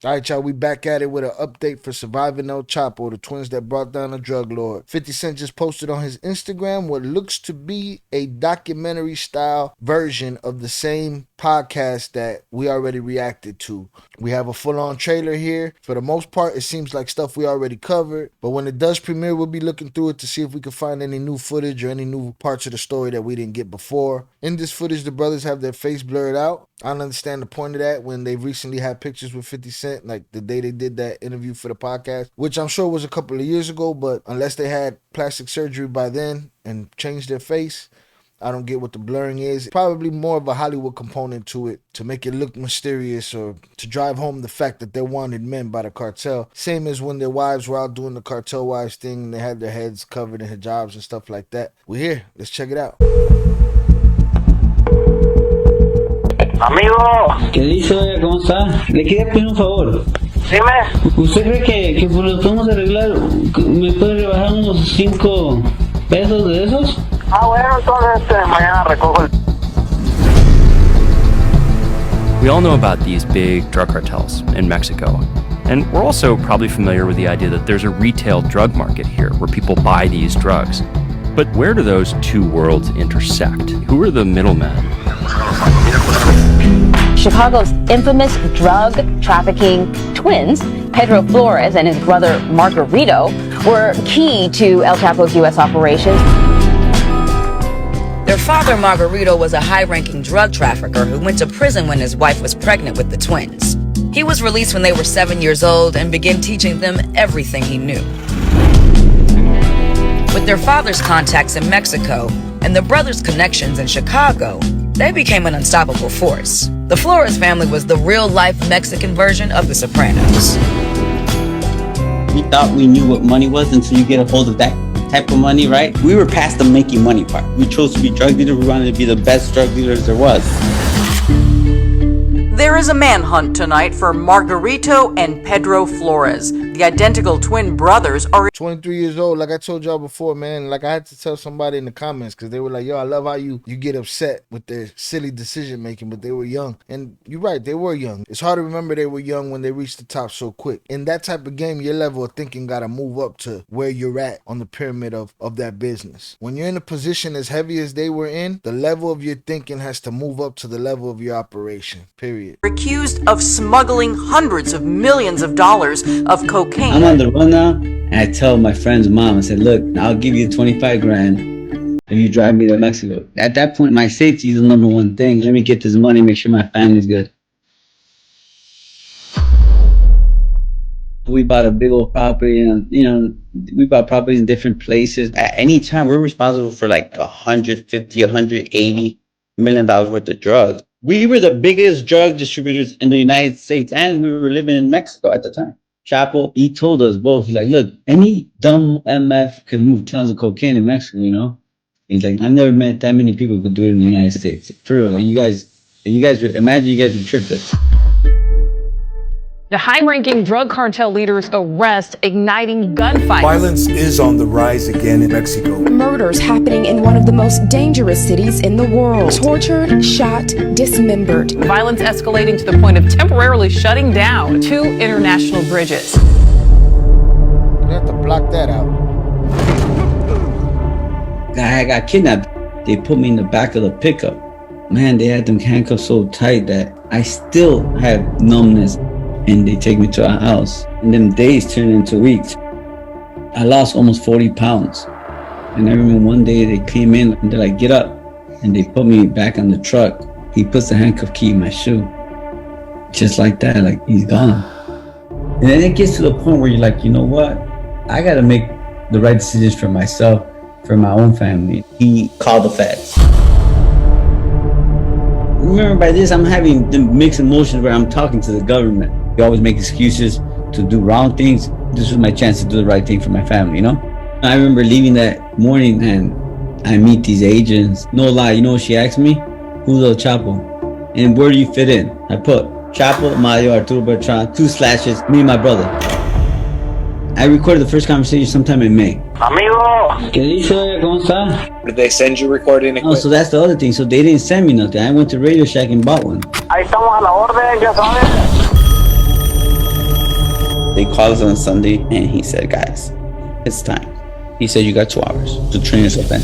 All right, y'all, we back at it with an update for Surviving El Chapo, the twins that brought down a drug lord. 50 Cent just posted on his Instagram what looks to be a documentary-style version of the same podcast that we already reacted to. We have a full-on trailer here. For the most part, it seems like stuff we already covered, but when it does premiere, we'll be looking through it to see if we can find any new footage or any new parts of the story that we didn't get before. In this footage, the brothers have their face blurred out. I don't understand the point of that when they've recently had pictures with 50 Cent, like the day they did that interview for the podcast, which I'm sure was a couple of years ago, but unless they had plastic surgery by then and changed their face, I don't get what the blurring is. Probably more of a Hollywood component to it to make it look mysterious or to drive home the fact that they're wanted men by the cartel. Same as when their wives were out doing the cartel wives thing and they had their heads covered in hijabs and stuff like that. We're here. Let's check it out. Amigo. ¿Qué dice, oiga? ¿Cómo está? Le quería pedir un favor. Dime. ¿Usted cree que pues lo podemos arreglar? ¿Me puede rebajar unos 5 pesos de esos? Bueno, entonces mañana recojo el... We all know about these big drug cartels in Mexico. And we're also probably familiar with the idea that there's a retail drug market here where people buy these drugs. But where do those two worlds intersect? Who are the middlemen? Chicago's infamous drug trafficking twins, Pedro Flores and his brother Margarito, were key to El Chapo's U.S. operations. Their father, Margarito, was a high-ranking drug trafficker who went to prison when his wife was pregnant with the twins. He was released when they were 7 years old and began teaching them everything he knew. With their father's contacts in Mexico and the brothers' connections in Chicago, they became an unstoppable force. The Flores family was the real-life Mexican version of the Sopranos. We thought we knew what money was until you get a hold of that type of money, right? We were past the making money part. We chose to be drug dealers. We wanted to be the best drug dealers there was. There is a manhunt tonight for Margarito and Pedro Flores. The identical twin brothers are 23 years old, like I told y'all before, man. Like I had to tell somebody in the comments because they were like, yo, I love how you get upset with their silly decision making, but they were young. And you're right, they were young. It's hard to remember they were young when they reached the top so quick. In that type of game, your level of thinking got to move up to where you're at on the pyramid of that business. When you're in a position as heavy as they were in, the level of your thinking has to move up to the level of your operation, period. accused of smuggling hundreds of millions of dollars of cocaine. I'm on the run now, and I tell my friend's mom, I said, look, I'll give you 25 grand if you drive me to Mexico. At that point, my safety is the number one thing. Let me get this money, make sure my family's good. We bought a big old property, and we bought properties in different places. At any time, we're responsible for like 150, 180 million dollars worth of drugs. We were the biggest drug distributors in the United States, and we were living in Mexico at the time. Chapo, he told us both, he's like, look, any dumb MF can move tons of cocaine in Mexico, He's like, I've never met that many people who could do it in the United States. For real, like, you guys, imagine you guys would trip this. The high-ranking drug cartel leaders arrest, igniting gunfights. Violence is on the rise again in Mexico. Murders happening in one of the most dangerous cities in the world. Tortured, shot, dismembered. Violence escalating to the point of temporarily shutting down 2 international bridges. You have to block that out. I got kidnapped. They put me in the back of the pickup. Man, they had them handcuffs so tight that I still have numbness. And they take me to a house. And them days turned into weeks. I lost almost 40 pounds. And I remember one day they came in and they're like, get up. And they put me back on the truck. He puts the handcuff key in my shoe. Just like that, like he's gone. And then it gets to the point where you're like, you know what? I gotta make the right decisions for myself, for my own family. He called the feds. Remember, by this, I'm having the mixed emotions where I'm talking to the government. You always make excuses to do wrong things. This was my chance to do the right thing for my family, I remember leaving that morning and I meet these agents. No lie, you know what she asked me? Who's El Chapo? And where do you fit in? I put Chapo, Mario, Arturo Bertrand, 2 slashes, me and my brother. I recorded the first conversation sometime in May. Amigo. ¿Qué dice, oiga? ¿Cómo está? Did they send you recording equipment? Oh, so that's the other thing. So they didn't send me nothing. I went to Radio Shack and bought one. Ahí estamos a la orden, ya sabes. They called us on Sunday, and he said, guys, it's time. He said, you got 2 hours to train yourself in.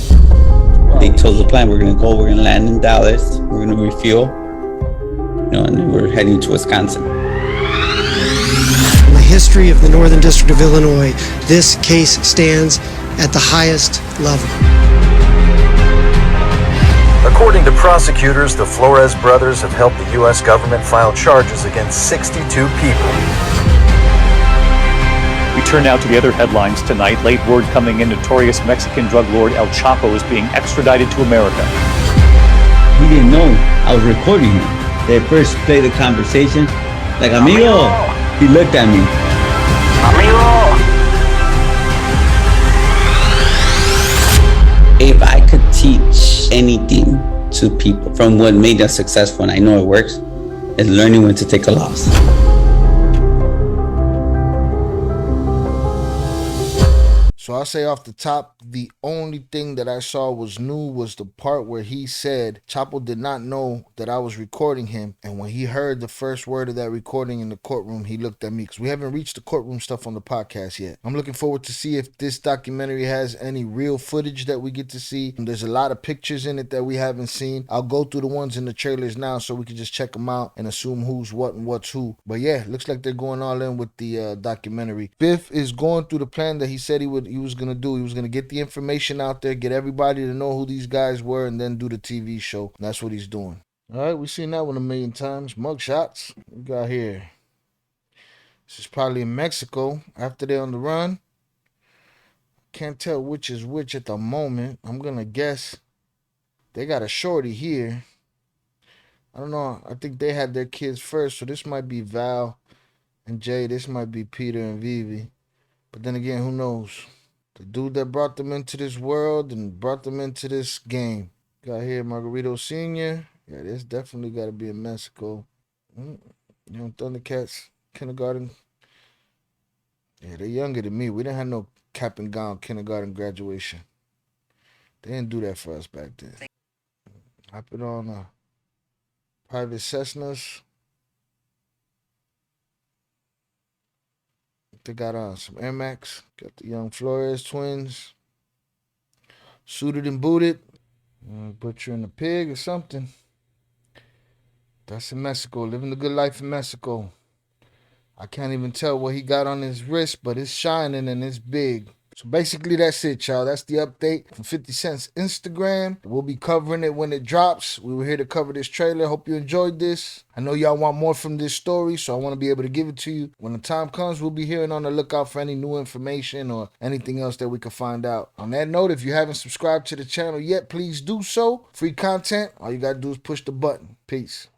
They told the plan, we're going to go, we're going to land in Dallas, we're going to refuel, and then we're heading to Wisconsin. In the history of the Northern District of Illinois, this case stands at the highest level. According to prosecutors, the Flores brothers have helped the U.S. government file charges against 62 people. We turn now to the other headlines tonight. Late word coming in, notorious Mexican drug lord El Chapo is being extradited to America. He didn't know I was recording him. They first played the conversation, like, amigo. He looked at me. Amigo. If I could teach anything to people from what made us successful, and I know it works, is learning when to take a loss. So I'll say off the top, the only thing that I saw was new was the part where he said Chapo did not know that I was recording him. And when he heard the first word of that recording in the courtroom, he looked at me, because we haven't reached the courtroom stuff on the podcast yet. I'm looking forward to see if this documentary has any real footage that we get to see. There's a lot of pictures in it that we haven't seen. I'll go through the ones in the trailers now so we can just check them out and assume who's what and what's who. But yeah, looks like they're going all in with the documentary. Biff is going through the plan that he said he was going to do. He was going to get the information out there, get everybody to know who these guys were, and then do the TV show. And that's what he's doing. All right, we've seen that one a million times. Mug shots. We got here. This is probably in Mexico after they're on the run. Can't tell which is which at the moment. I'm going to guess they got a shorty here. I don't know. I think they had their kids first, so this might be Val and Jay. This might be Peter and Vivi. But then again, who knows? The dude that brought them into this world and brought them into this game. Got here Margarito Sr. Yeah, this definitely got to be in Mexico. Thundercats, kindergarten. Yeah, they're younger than me. We didn't have no cap and gown kindergarten graduation. They didn't do that for us back then. Hopping on private Cessnas. They got some Air Max. Got the young Flores twins. Suited and booted. Butchering a pig or something. That's in Mexico. Living the good life in Mexico. I can't even tell what he got on his wrist, but it's shining and it's big. So basically that's it, y'all. That's the update from 50 Cent's Instagram. We'll be covering it when it drops. We were here to cover this trailer. Hope you enjoyed this. I know y'all want more from this story, so I want to be able to give it to you. When the time comes, we'll be here and on the lookout for any new information or anything else that we can find out. On that note, if you haven't subscribed to the channel yet, please do so. Free content. All you got to do is push the button. Peace.